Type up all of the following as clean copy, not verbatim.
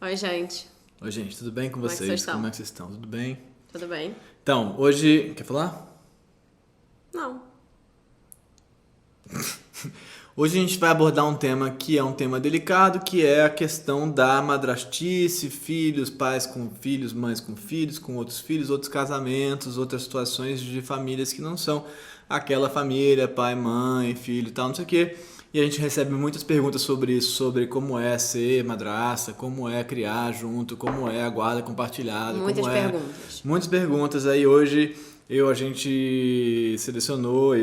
Oi, gente. Oi, gente, tudo bem com vocês? Como é que vocês estão? Tudo bem? Tudo bem? Então, hoje... Quer falar? Não. Hoje a gente vai abordar um tema que é um tema delicado, que é a questão da madrastice, filhos, pais com filhos, mães com filhos, com outros filhos, outros casamentos, outras situações de famílias que não são aquela família, pai, mãe, filho e tal, não sei o quê. E a gente recebe muitas perguntas sobre isso, sobre como é ser madrasta, como é criar junto, como é a guarda compartilhada. Muitas como é... perguntas. Muitas perguntas. Aí hoje a gente selecionou,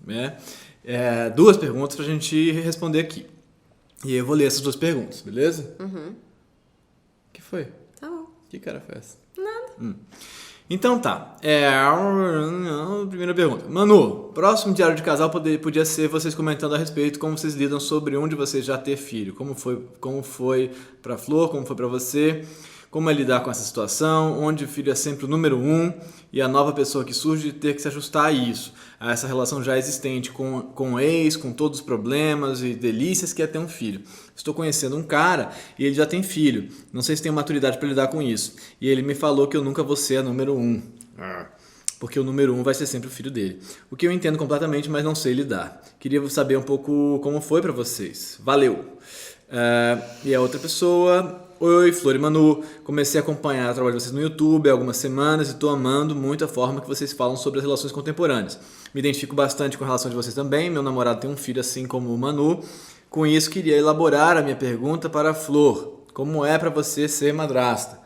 né? Duas perguntas pra gente responder aqui. E eu vou ler essas duas perguntas, beleza? Uhum. O que foi? Tá bom. Que cara foi essa? Nada. Então tá. Primeira pergunta. Manu, próximo diário de casal podia ser vocês comentando a respeito como vocês lidam sobre um de vocês já ter filho. Como foi pra Flor, como foi pra você, como é lidar com essa situação, onde o filho é sempre o número 1 e a nova pessoa que surge ter que se ajustar a isso, a essa relação já existente com o ex, com todos os problemas e delícias que é ter um filho. Estou conhecendo um cara e ele já tem filho, não sei se tem maturidade para lidar com isso, e ele me falou que eu nunca vou ser a número 1, porque o número 1 vai ser sempre o filho dele, o que eu entendo completamente, mas não sei lidar. Queria saber um pouco como foi para vocês. Valeu! E a outra pessoa... Oi, Flor e Manu, comecei a acompanhar o trabalho de vocês no YouTube há algumas semanas e estou amando muito a forma que vocês falam sobre as relações contemporâneas. Me identifico bastante com a relação de vocês também, meu namorado tem um filho assim como o Manu. Com isso, queria elaborar a minha pergunta para a Flor. Como é para você ser madrasta?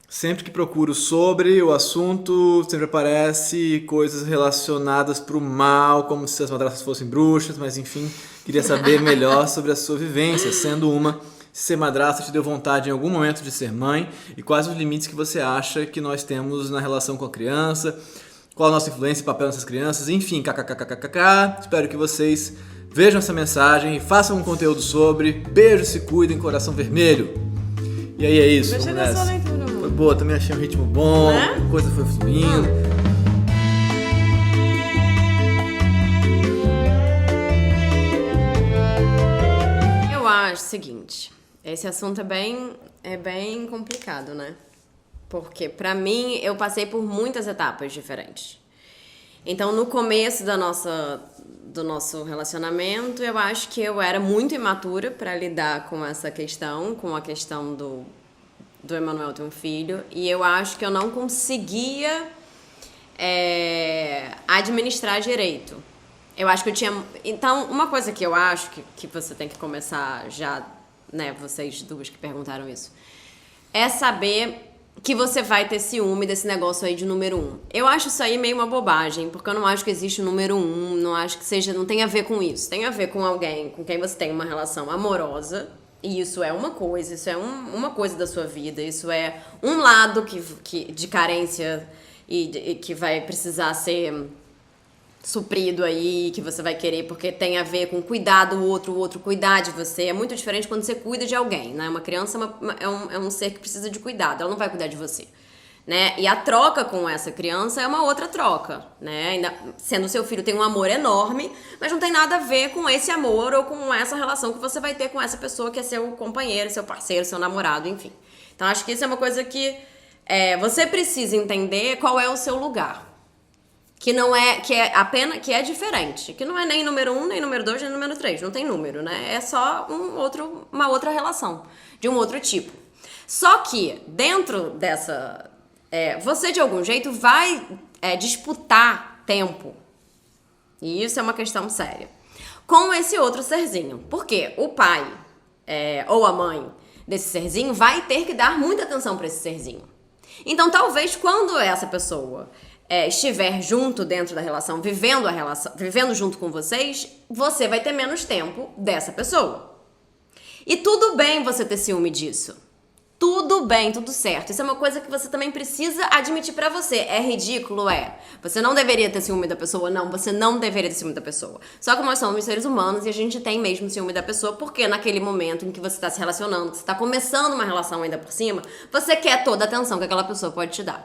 Sempre que procuro sobre o assunto, sempre aparece coisas relacionadas para o mal, como se as madrastas fossem bruxas, mas enfim, queria saber melhor sobre a sua vivência, sendo uma... Se ser madrasta te deu vontade em algum momento de ser mãe e quais os limites que você acha que nós temos na relação com a criança, qual a nossa influência e papel nessas crianças, enfim, kkkkkk. Espero que vocês vejam essa mensagem e façam um conteúdo sobre. Beijo, se cuidem, coração vermelho. E aí é isso. Gostei da sua leitura, amor. Foi boa, também achei um ritmo bom, a coisa foi fluindo. Eu acho o seguinte... Esse assunto é bem complicado, né? Porque, pra mim, eu passei por muitas etapas diferentes. Então, no começo do nosso relacionamento, eu acho que eu era muito imatura pra lidar com essa questão, com a questão do Emanuel ter um filho. E eu acho que eu não conseguia administrar direito. Eu acho que eu tinha... Então, uma coisa que eu acho que você tem que começar já... né, vocês duas que perguntaram isso, é saber que você vai ter ciúme desse negócio aí de número 1. Eu acho isso aí meio uma bobagem, porque eu não acho que existe o número 1, não acho que seja, não tem a ver com isso. Tem a ver com alguém com quem você tem uma relação amorosa, e isso é uma coisa, isso é uma coisa da sua vida, isso é um lado de carência e que vai precisar ser... suprido aí, que você vai querer, porque tem a ver com cuidar do outro, o outro cuidar de você. É muito diferente quando você cuida de alguém, né? Uma criança é um ser que precisa de cuidado, ela não vai cuidar de você, né? E a troca com essa criança é uma outra troca, né? Ainda sendo seu filho tem um amor enorme, mas não tem nada a ver com esse amor ou com essa relação que você vai ter com essa pessoa que é seu companheiro, seu parceiro, seu namorado, enfim. Então acho que isso é uma coisa que você precisa entender qual é o seu lugar. Que é diferente, que não é nem número 1, nem número 2, nem número 3, não tem número, né? É só uma outra relação, de um outro tipo. Só que, dentro dessa... você, de algum jeito, vai disputar tempo, e isso é uma questão séria, com esse outro serzinho. Porque o pai ou a mãe desse serzinho vai ter que dar muita atenção para esse serzinho. Então, talvez, quando essa pessoa... estiver junto dentro da relação, vivendo junto com vocês, você vai ter menos tempo dessa pessoa. E tudo bem você ter ciúme disso. Tudo bem, tudo certo. Isso é uma coisa que você também precisa admitir pra você. É ridículo? Você não deveria ter ciúme da pessoa? Não, você não deveria ter ciúme da pessoa. Só que nós somos seres humanos e a gente tem mesmo ciúme da pessoa, porque naquele momento em que você tá se relacionando, que você tá começando uma relação ainda por cima, você quer toda a atenção que aquela pessoa pode te dar.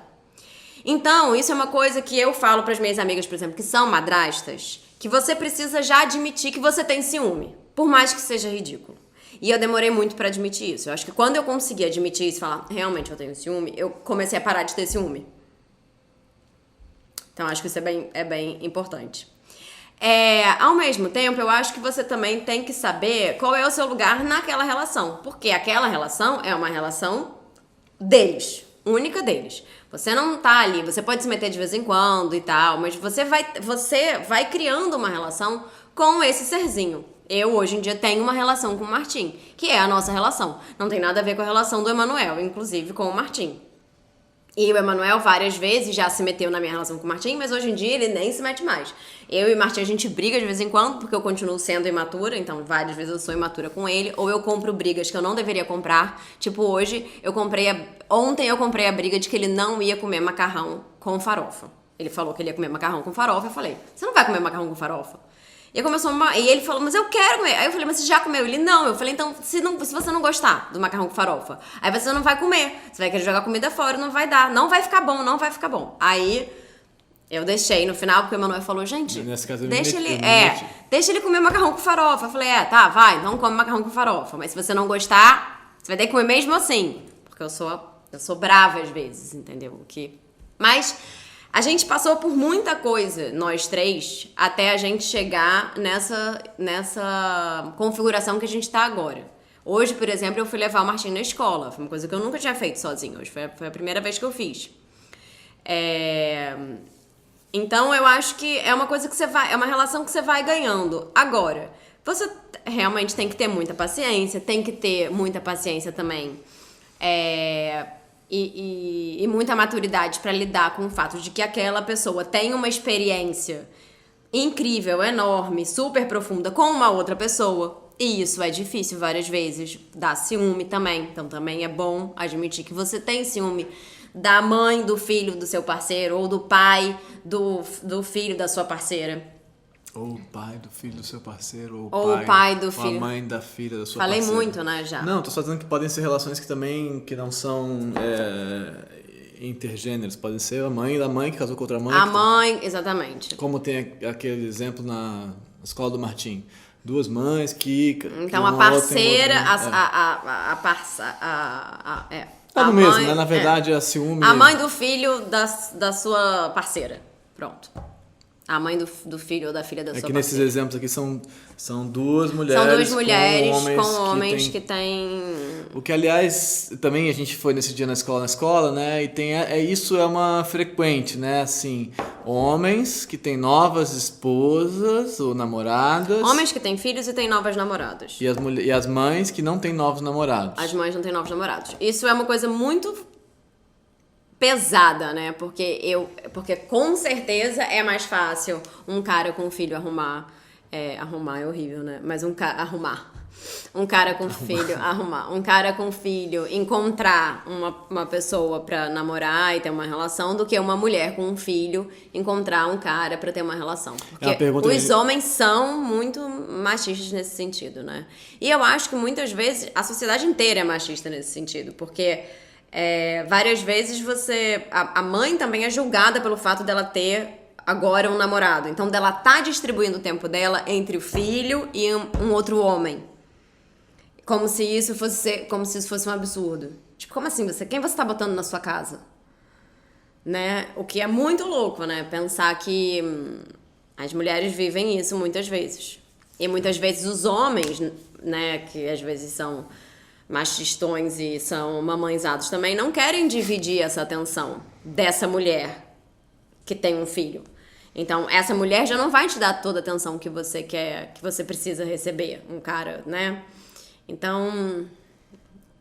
Então, isso é uma coisa que eu falo para as minhas amigas, por exemplo, que são madrastas, que você precisa já admitir que você tem ciúme, por mais que seja ridículo. E eu demorei muito pra admitir isso. Eu acho que quando eu consegui admitir isso e falar, realmente eu tenho ciúme, eu comecei a parar de ter ciúme. Então, acho que isso é bem importante. Ao mesmo tempo, eu acho que você também tem que saber qual é o seu lugar naquela relação. Porque aquela relação é uma relação deles, única deles. Você não tá ali, você pode se meter de vez em quando e tal, mas você vai criando uma relação com esse serzinho. Eu, hoje em dia, tenho uma relação com o Martim, que é a nossa relação. Não tem nada a ver com a relação do Emanuel, inclusive com o Martim. E o Emanuel várias vezes já se meteu na minha relação com o Martim, mas hoje em dia ele nem se mete mais. Eu e o Martim, a gente briga de vez em quando, porque eu continuo sendo imatura, então várias vezes eu sou imatura com ele, ou eu compro brigas que eu não deveria comprar. Tipo, ontem eu comprei a briga de que ele não ia comer macarrão com farofa. Ele falou que ele ia comer macarrão com farofa, eu falei, você não vai comer macarrão com farofa? E ele falou, mas eu quero comer. Aí eu falei, mas você já comeu? Ele, não. Eu falei, então, se você não gostar do macarrão com farofa, aí você não vai comer. Você vai querer jogar comida fora, não vai dar. Não vai ficar bom, não vai ficar bom. Aí eu deixei no final, porque o Emanuel falou, gente, deixa ele comer macarrão com farofa. Eu falei, tá, vai, então come macarrão com farofa. Mas se você não gostar, você vai ter que comer mesmo assim. Porque eu sou brava às vezes, entendeu? Mas a gente passou por muita coisa, nós três, até a gente chegar nessa configuração que a gente tá agora. Hoje, por exemplo, eu fui levar o Martim na escola. Foi uma coisa que eu nunca tinha feito sozinha. Hoje foi a primeira vez que eu fiz. Então, eu acho que é uma coisa que é uma relação que você vai ganhando. Agora, você realmente tem que ter muita paciência, também. E muita maturidade para lidar com o fato de que aquela pessoa tem uma experiência incrível, enorme, super profunda com uma outra pessoa. E isso é difícil várias vezes. Dá ciúme também. Então também é bom admitir que você tem ciúme da mãe do filho do seu parceiro ou do pai do filho da sua parceira. Ou o pai do filho do seu parceiro, ou o pai do filho. Ou a mãe da filha da sua Falei parceira. muito, né, já. Não, tô só dizendo que podem ser relações que não são intergêneros. Podem ser a mãe da mãe que casou com outra mãe. A mãe, exatamente. Como tem aquele exemplo na escola do Martim. Duas mães que... Então a parceira, É o mesmo, né? Na verdade, a ciúme... A mãe do filho da sua parceira. Pronto. A mãe do filho ou da filha da sua parceira. Nesses exemplos aqui são duas mulheres. São duas mulheres com homens que têm... O que, aliás, também a gente foi nesse dia na escola, né? E tem isso é uma frequente, né? Assim, homens que têm novas esposas ou namoradas. Homens que têm filhos e têm novas namoradas. E as mães que não têm novos namorados. As mães não têm novos namorados. Isso é uma coisa muito pesada, né? Porque com certeza é mais fácil um cara com filho arrumar. Arrumar é horrível, né? Mas arrumar. Um cara com filho, arrumar. Um cara com filho encontrar uma pessoa pra namorar e ter uma relação do que uma mulher com um filho encontrar um cara pra ter uma relação. Porque os homens são muito machistas nesse sentido, né? E eu acho que muitas vezes a sociedade inteira é machista nesse sentido, porque várias vezes a mãe também é julgada pelo fato dela ter agora um namorado. Então, dela tá distribuindo o tempo dela entre o filho e um outro homem. Como se isso fosse um absurdo. Tipo, como assim? Quem você tá botando na sua casa? Né? O que é muito louco, né? Pensar que as mulheres vivem isso muitas vezes. E muitas vezes os homens, né? Que às vezes são machistões e são mamãezados também, não querem dividir essa atenção dessa mulher que tem um filho. Então, essa mulher já não vai te dar toda a atenção que você quer, que você precisa receber. Um cara, né? Então,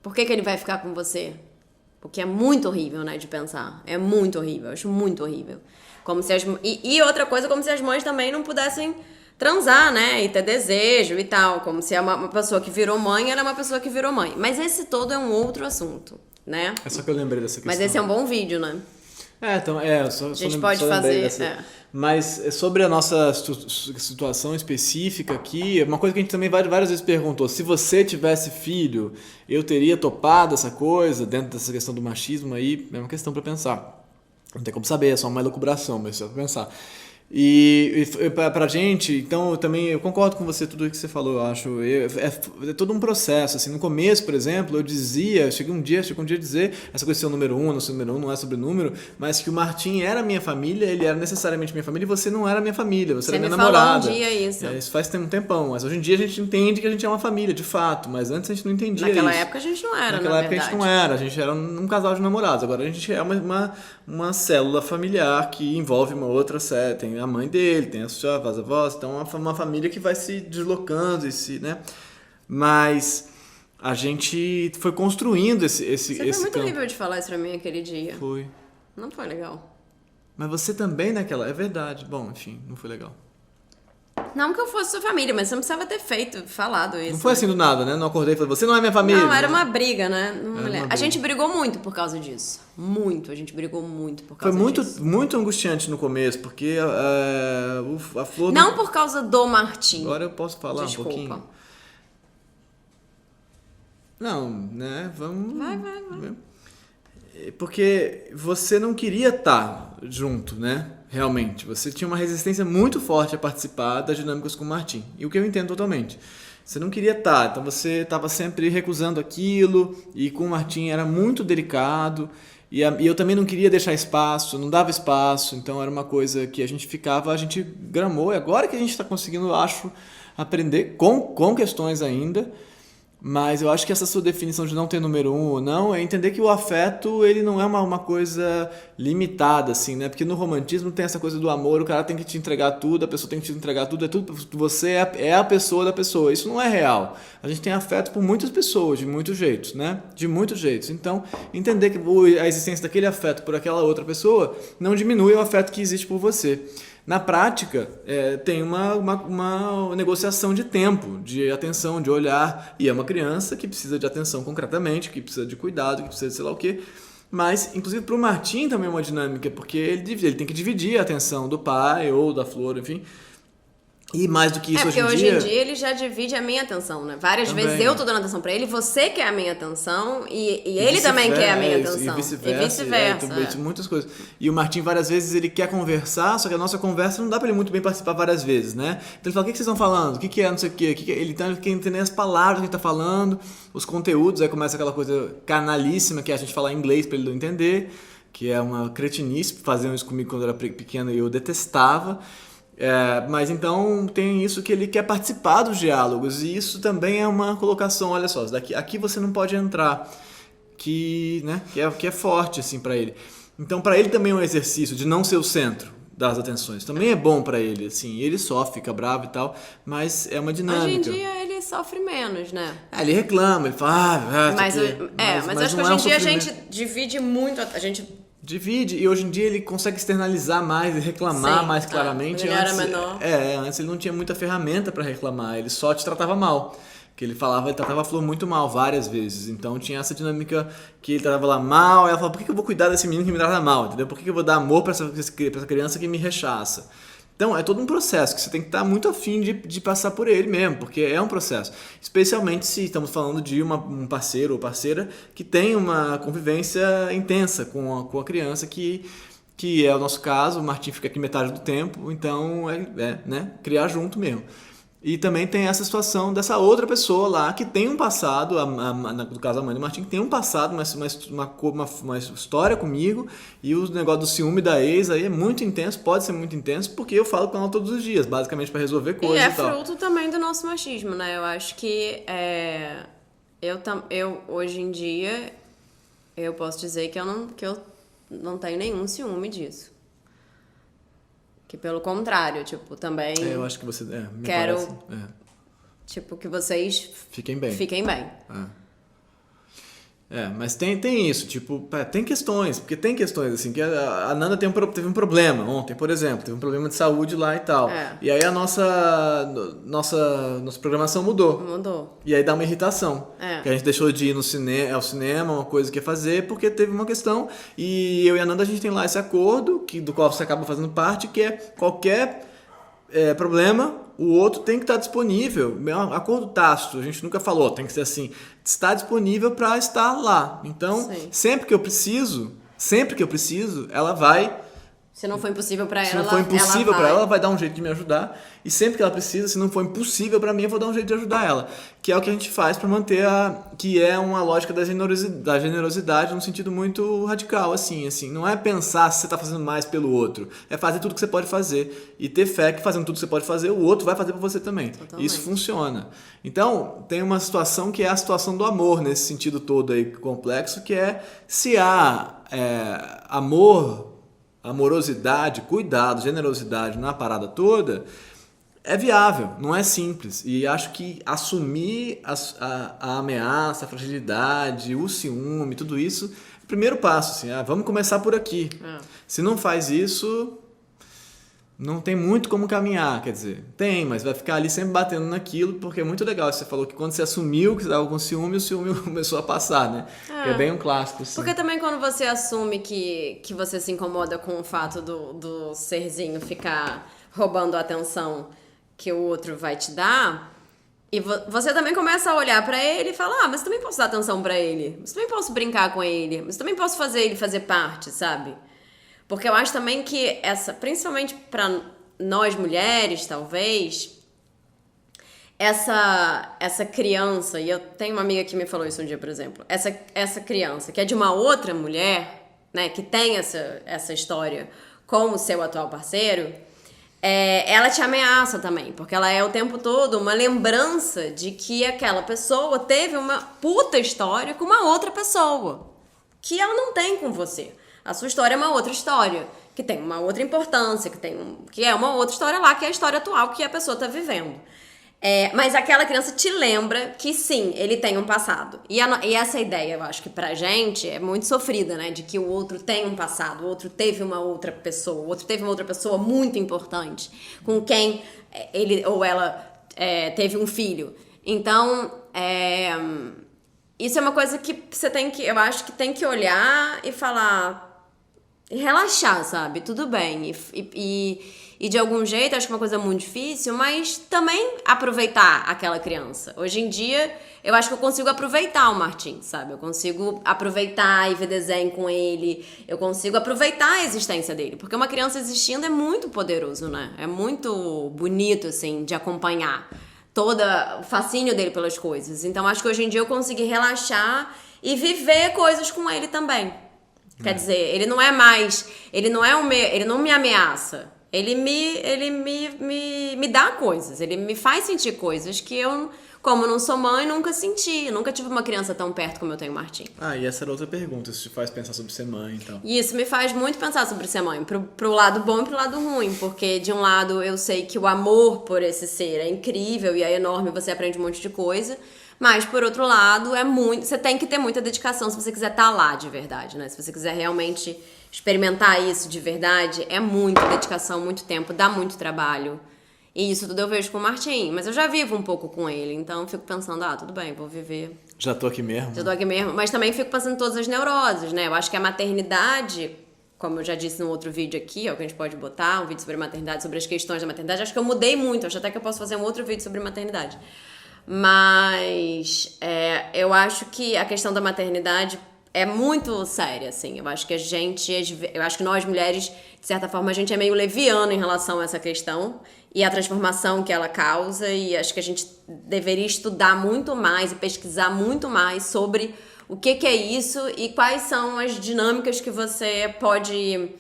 por que ele vai ficar com você? Porque é muito horrível, né, de pensar. É muito horrível, eu acho muito horrível. Como se e outra coisa, como se as mães também não pudessem transar, né, e ter desejo e tal. Como se uma pessoa que virou mãe, ela é uma pessoa que virou mãe. Mas esse todo é um outro assunto, né? É só que eu lembrei dessa questão. Mas esse é um bom vídeo, né? Então, a gente pode fazer. Mas sobre a nossa situação específica aqui, uma coisa que a gente também várias vezes perguntou: se você tivesse filho, eu teria topado essa coisa dentro dessa questão do machismo aí? É uma questão para pensar. Não tem como saber, é só uma elucubração, mas é só pra pensar. E pra gente, então eu concordo com você, tudo o que você falou, eu acho. É todo um processo, assim. No começo, por exemplo, eu dizia, cheguei um dia a dizer, essa coisa de ser o número um, não ser o número um, não é sobre número, mas que o Martim era minha família, ele era necessariamente minha família, e você não era minha família, você era minha namorada. Você me falou um dia isso. Isso faz um tempão, mas hoje em dia a gente entende que a gente é uma família, de fato, mas antes a gente não entendia isso. Naquela época a gente não era, Naquela época a gente não era, a gente era um casal de namorados, agora a gente é uma célula familiar que envolve uma outra célula, tem a mãe dele, tem as avós, então é uma família que vai se deslocando, né? Mas a gente foi construindo esse Você foi muito campo. horrível de falar isso pra mim aquele dia. Foi. Não foi legal. Mas você também naquela... É verdade. Bom, enfim, não foi legal. Não que eu fosse sua família, mas você não precisava ter falado isso. Não foi assim do nada, né? Não acordei e falei, você não é minha família. Não, era uma briga, né? briga. A gente brigou muito por causa disso. Muito, a gente brigou muito por causa disso. Foi muito angustiante no começo, porque a flor... Não por causa do Martim. Agora eu posso falar Desculpa. um pouquinho? Não, né? Vamos... Vai. Porque você não queria estar junto, né? Realmente. Você tinha uma resistência muito forte a participar das dinâmicas com o Martim. E o que eu entendo totalmente. Você não queria estar, então você estava sempre recusando aquilo, e com o Martim era muito delicado, e eu também não queria deixar espaço, não dava espaço, então era uma coisa que a gente gramou, e agora que a gente está conseguindo, acho, aprender com questões ainda. Mas eu acho que essa sua definição de não ter número um ou não é entender que o afeto ele não é uma coisa limitada, assim, né? Porque no romantismo tem essa coisa do amor, o cara tem que te entregar tudo, a pessoa tem que te entregar tudo, é tudo, você é a pessoa da pessoa. Isso não é real. A gente tem afeto por muitas pessoas, de muitos jeitos, né? De muitos jeitos. Então, entender que a existência daquele afeto por aquela outra pessoa não diminui o afeto que existe por você. Na prática, tem uma negociação de tempo, de atenção, de olhar. E é uma criança que precisa de atenção concretamente, que precisa de cuidado, que precisa de sei lá o quê. Mas, inclusive, para o Martim também é uma dinâmica, porque ele tem que dividir a atenção do pai ou da Flor, enfim. E mais do que isso porque hoje em dia ele já divide a minha atenção, né? Várias vezes eu tô dando atenção pra ele, você quer a minha atenção e ele também quer a minha atenção. E vice-versa. Muitas coisas. E o Martim, várias vezes, ele quer conversar, só que a nossa conversa não dá pra ele muito bem participar várias vezes, né? Então ele fala, o que vocês estão falando? O que é não sei o quê? Ele quer entender as palavras que ele tá falando, os conteúdos, aí começa aquela coisa canalíssima que é a gente falar inglês pra ele não entender, que é uma cretinice, faziam isso comigo quando eu era pequeno e eu detestava. Mas então tem isso que ele quer participar dos diálogos, e isso também é uma colocação, olha só, aqui você não pode entrar, que é forte assim para ele. Então para ele também é um exercício de não ser o centro das atenções, também é bom para ele, assim, ele sofre, fica bravo e tal, mas é uma dinâmica. Hoje em dia ele sofre menos, né? Ele reclama, ele fala, mas acho que hoje em dia a gente divide muito, a gente divide, e hoje em dia ele consegue externalizar mais e reclamar mais claramente. Ele era menor. Antes ele não tinha muita ferramenta para reclamar, ele só te tratava mal. Que ele tratava a Flor muito mal várias vezes. Então tinha essa dinâmica que ele tratava ela mal, e ela falava, por que eu vou cuidar desse menino que me trata mal? Entendeu? Por que eu vou dar amor para essa criança que me rechaça? Então, é todo um processo que você tem que estar muito afim de passar por ele mesmo, porque é um processo. Especialmente se estamos falando de um parceiro ou parceira que tem uma convivência intensa com a criança, que é o nosso caso. O Martim fica aqui metade do tempo, então né, criar junto mesmo. E também tem essa situação dessa outra pessoa lá que tem um passado, no caso a mãe do Martim, que tem um passado, uma história comigo, e o negócio do ciúme da ex aí é muito intenso, pode ser muito intenso, porque eu falo com ela todos os dias, basicamente para resolver coisas e tal. E é fruto também do nosso machismo, né? Eu acho que eu hoje em dia, eu posso dizer que eu não tenho nenhum ciúme disso. Que pelo contrário, tipo, também... eu acho que você... quero, parece. Tipo, que vocês... Fiquem bem. Mas tem isso, tipo, tem questões, porque tem questões, assim, que a Nanda teve um problema ontem, por exemplo, teve um problema de saúde lá e tal. E aí a nossa programação mudou. E aí dá uma irritação. Que a gente deixou de ir ao cinema, uma coisa que ia fazer, porque teve uma questão. E eu e a Nanda, a gente tem lá esse acordo, do qual você acaba fazendo parte, que é qualquer problema, o outro tem que estar disponível. Acordo tácito, a gente nunca falou, tem que ser assim. Está disponível para estar lá. Então, sempre que eu preciso, ela vai Se não for impossível pra ela, Se não for impossível pra ela ela vai dar um jeito de me ajudar. E sempre que ela precisa, se não for impossível pra mim, eu vou dar um jeito de ajudar ela. Que é o que a gente faz pra manter que é uma lógica da generosidade num sentido muito radical, assim. Não é pensar se você tá fazendo mais pelo outro. É fazer tudo que você pode fazer. E ter fé que fazendo tudo que você pode fazer, o outro vai fazer pra você também. Totalmente. Isso funciona. Então, tem uma situação que é a situação do amor, nesse sentido todo aí complexo, que é se há amorosidade, cuidado, generosidade na parada toda, é viável, não é simples. E acho que assumir a ameaça, a fragilidade, o ciúme, tudo isso, é o primeiro passo. Assim, vamos começar por aqui. Se não faz isso, não tem muito como caminhar, quer dizer, tem, mas vai ficar ali sempre batendo naquilo, porque é muito legal. Você falou que quando você assumiu que você estava com ciúme, o ciúme começou a passar, né? Que é bem um clássico. Assim. Porque também quando você assume que você se incomoda com o fato do serzinho ficar roubando a atenção que o outro vai te dar, e você também começa a olhar pra ele e falar, mas também posso dar atenção pra ele, mas também posso brincar com ele, mas também posso fazer ele fazer parte, sabe? Porque eu acho também que principalmente pra nós mulheres, talvez, essa criança, e eu tenho uma amiga que me falou isso um dia, por exemplo, essa criança que é de uma outra mulher, né, que tem essa história com o seu atual parceiro, ela te ameaça também, porque ela é o tempo todo uma lembrança de que aquela pessoa teve uma puta história com uma outra pessoa, que ela não tem com você. A sua história é uma outra história, que tem uma outra importância, que é uma outra história lá, que é a história atual que a pessoa tá vivendo. Mas aquela criança te lembra que sim, ele tem um passado. E essa ideia, eu acho que pra gente é muito sofrida, né? De que o outro tem um passado, o outro teve uma outra pessoa, o outro teve uma outra pessoa muito importante, com quem ele ou ela teve um filho. Então, isso é uma coisa que você eu acho que tem que olhar e falar... E relaxar, sabe? Tudo bem. E de algum jeito, acho que é uma coisa muito difícil, mas também aproveitar aquela criança. Hoje em dia, eu acho que eu consigo aproveitar o Martim, sabe? Eu consigo aproveitar e ver desenho com ele. Eu consigo aproveitar a existência dele. Porque uma criança existindo é muito poderoso, né? É muito bonito, assim, de acompanhar todo o fascínio dele pelas coisas. Então, acho que hoje em dia eu consegui relaxar e viver coisas com ele também. Quer dizer, ele não me ameaça. Ele me dá coisas. Ele me faz sentir coisas que eu, como não sou mãe, nunca senti. Eu nunca tive uma criança tão perto como eu tenho o Martim. E essa era outra pergunta. Isso te faz pensar sobre ser mãe, então. E isso me faz muito pensar sobre ser mãe. Pro lado bom e pro lado ruim. Porque, de um lado, eu sei que o amor por esse ser é incrível e é enorme. Você aprende um monte de coisa. Mas, por outro lado, você tem que ter muita dedicação se você quiser estar lá de verdade, né? Se você quiser realmente experimentar isso de verdade, é muita dedicação, muito tempo, dá muito trabalho. E isso tudo eu vejo com o Martim. Mas eu já vivo um pouco com ele, então fico pensando, tudo bem, vou viver. Já tô aqui mesmo. Já tô aqui mesmo. Mas também fico pensando em todas as neuroses, né? Eu acho que a maternidade, como eu já disse no outro vídeo aqui, que a gente pode botar, um vídeo sobre maternidade, sobre as questões da maternidade, acho que eu mudei muito, acho até que eu posso fazer um outro vídeo sobre maternidade. Mas eu acho que a questão da maternidade é muito séria, assim. Eu acho que nós mulheres, de certa forma, a gente é meio leviano em relação a essa questão e a transformação que ela causa, e acho que a gente deveria estudar muito mais e pesquisar muito mais sobre o que é isso e quais são as dinâmicas que você pode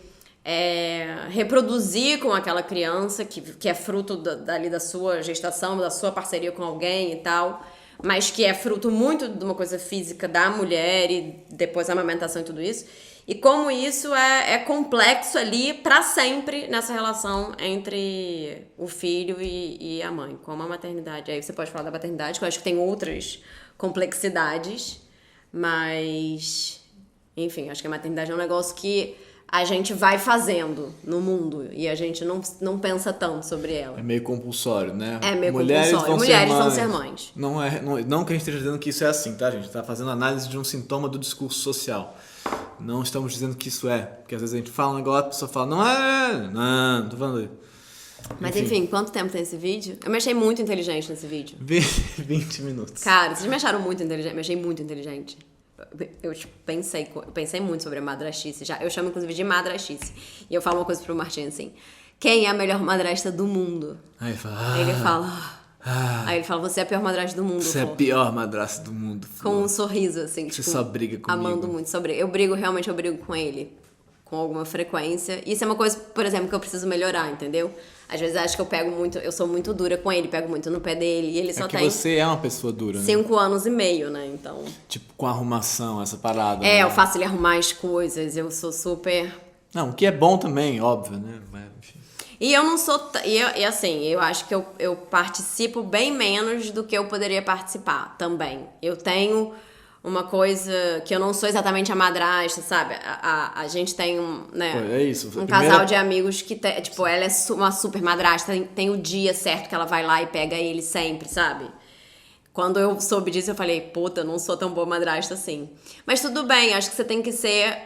reproduzir com aquela criança que é fruto dali da sua gestação, da sua parceria com alguém e tal, mas que é fruto muito de uma coisa física da mulher e depois a amamentação e tudo isso, e como isso é complexo ali pra sempre nessa relação entre o filho e a mãe, como a maternidade. Aí você pode falar da maternidade, que eu acho que tem outras complexidades, mas enfim, acho que a maternidade é um negócio que a gente vai fazendo no mundo e a gente não pensa tanto sobre ela. É meio compulsório, né? É meio compulsório. Mulheres vão ser mães. Não que a gente esteja dizendo que isso é assim, tá, gente? Tá fazendo análise de um sintoma do discurso social. Não estamos dizendo que isso é. Porque às vezes a gente fala um negócio, a pessoa fala, não tô falando isso. Mas enfim, quanto tempo tem esse vídeo? Eu me achei muito inteligente nesse vídeo. 20 minutos. Cara, vocês me acharam muito inteligente? Me achei muito inteligente. Eu pensei muito sobre a madrastice já. Eu chamo, inclusive, de madrastice. E eu falo uma coisa pro Martim, assim. Quem é a melhor madrasta do mundo? Aí ele fala... Aí ele fala... Aí ele fala, você é a pior madrasta do mundo, Você é a pior madrasta do mundo, Flor. Com um sorriso, assim. Você tipo, só briga comigo. Amando muito. Eu brigo com ele. Com alguma frequência. Isso é uma coisa, por exemplo, que eu preciso melhorar, entendeu? Às vezes acho que eu sou muito dura com ele, pego muito no pé dele. E ele só tem... você é uma pessoa dura, né? 5 anos e meio, né? Então... Tipo, com arrumação, essa parada. Né? Eu faço ele arrumar as coisas, eu sou super... Não, o que é bom também, óbvio, né? Mas, enfim. E eu não sou... E assim, eu acho que eu participo bem menos do que eu poderia participar também. Eu tenho uma coisa que eu não sou exatamente a madrasta, sabe? A gente tem É isso. Casal de amigos que, tipo, ela é uma super madrasta, tem o dia certo que ela vai lá e pega ele sempre, sabe? Quando eu soube disso, eu falei, puta, eu não sou tão boa madrasta assim. Mas tudo bem, acho que você tem que ser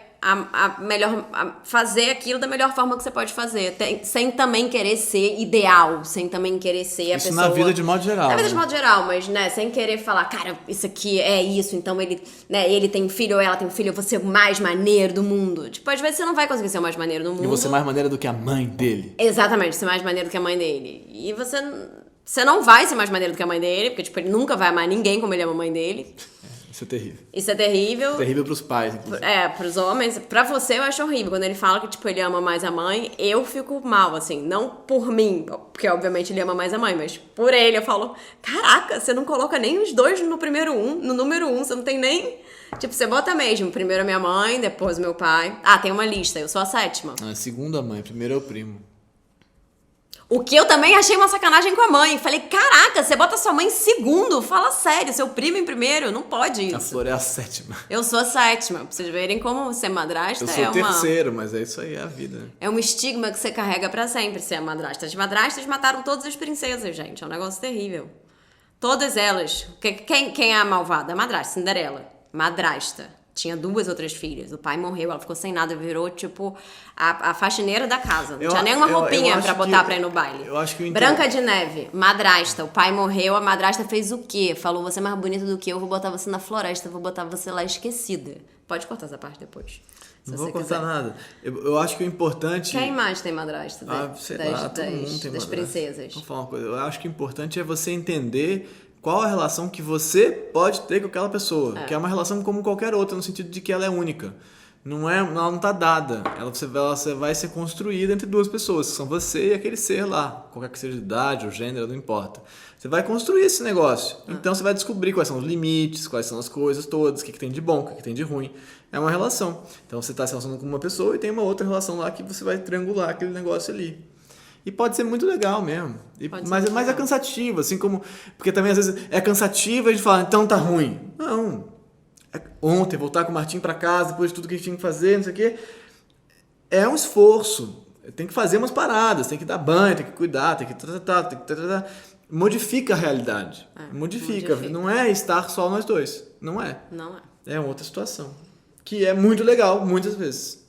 fazer aquilo da melhor forma que você pode fazer. Sem também querer ser ideal, sem também querer ser a isso pessoa... na vida de modo geral. Na vida né? de modo geral, mas, né, sem querer falar, cara, isso aqui é isso, então ele tem filho ou ela tem filho, eu vou ser o mais maneiro do mundo. Tipo, às vezes você não vai conseguir ser o mais maneiro do mundo. E você mais maneira do que a mãe dele. Exatamente, ser mais maneiro do que a mãe dele. E você não vai ser mais maneiro do que a mãe dele, porque, tipo, ele nunca vai amar ninguém como ele ama a mãe dele. Isso é terrível. Isso é terrível. Terrível pros pais, inclusive. Pros homens. Pra você eu acho horrível. Quando ele fala que, tipo, ele ama mais a mãe, eu fico mal, assim. Não por mim, porque obviamente ele ama mais a mãe, mas por ele. Eu falo, caraca, você não coloca nem os dois no número um. Você não tem nem... Tipo, você bota mesmo. Primeiro a minha mãe, depois o meu pai. Tem uma lista. Eu sou a 7ª. Não, é segunda mãe. Primeiro é o primo. O que eu também achei uma sacanagem com a mãe. Falei, caraca, você bota sua mãe em segundo. Fala sério, seu primo em primeiro. Não pode isso. A Flor é a 7ª. Eu sou a 7ª. Pra vocês verem como ser madrasta eu sou o terceiro, mas é isso aí, é a vida. É um estigma que você carrega pra sempre ser a madrasta. As madrastas mataram todas as princesas, gente. É um negócio terrível. Todas elas. Quem é a malvada? A madrasta, Cinderela. Madrasta. Tinha 2 outras filhas. O pai morreu, ela ficou sem nada, virou, tipo, a faxineira da casa. Não tinha nenhuma roupinha pra botar pra ir no baile. Eu acho que Branca de Neve, madrasta. O pai morreu, a madrasta fez o quê? Falou, você é mais bonita do que eu, vou botar você na floresta, vou botar você lá esquecida. Pode cortar essa parte depois. Não vou cortar nada. Eu acho que o importante... Quem mais tem madrasta? Sei lá, todo mundo tem das madrasta. princesas. Vou falar uma coisa. Eu acho que o importante é você entender... Qual a relação que você pode ter com aquela pessoa? Que é uma relação como qualquer outra, no sentido de que ela é única. Ela não está dada. Ela vai ser construída entre 2 pessoas, que são você e aquele ser lá. Qualquer que seja a idade ou gênero, não importa. Você vai construir esse negócio. Então você vai descobrir quais são os limites, quais são as coisas todas, o que tem de bom, o que tem de ruim. É uma relação. Então você está se relacionando com uma pessoa e tem uma outra relação lá que você vai triangular aquele negócio ali. E pode ser muito legal mesmo. Mas é cansativo, assim como... Porque também às vezes é cansativo a gente fala, então tá ruim. Não. Ontem, voltar com o Martim pra casa, depois de tudo que a gente tinha que fazer, não sei o quê. É um esforço. Tem que fazer umas paradas, tem que dar banho, tem que cuidar, tem que tratar. Modifica a realidade. Modifica. Não é estar só nós 2. Não é. Não é. É outra situação. Que é muito legal, muitas vezes.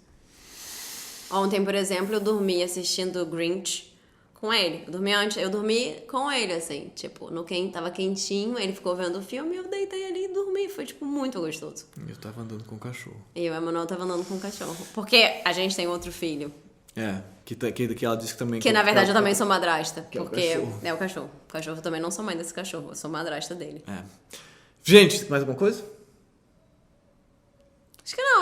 Ontem, por exemplo, eu dormi assistindo Grinch com ele. Eu dormi com ele, assim, tipo, tava quentinho, ele ficou vendo o filme e eu deitei ali e dormi. Foi, tipo, muito gostoso. Eu tava andando com o cachorro. E o Emanuel tava andando com o cachorro. Porque a gente tem outro filho. Que ela disse que também... Que na verdade eu também sou madrasta. Que porque é o cachorro. É o cachorro. O cachorro também não sou mãe desse cachorro, eu sou madrasta dele. Gente, mais alguma coisa?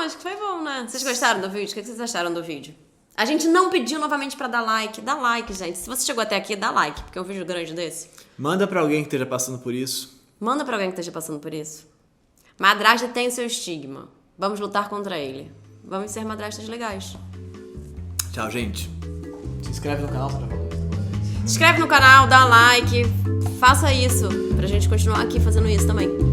Acho que foi bom, né? Vocês gostaram do vídeo? O que vocês acharam do vídeo? A gente não pediu novamente pra dar like. Dá like, gente. Se você chegou até aqui, dá like, porque é um vídeo grande desse. Manda pra alguém que esteja passando por isso. Manda pra alguém que esteja passando por isso. Madrasta tem o seu estigma. Vamos lutar contra ele. Vamos ser madrastas legais. Tchau, gente. Se inscreve no canal pra falar. Se inscreve no canal, dá like. Faça isso pra gente continuar aqui fazendo isso também.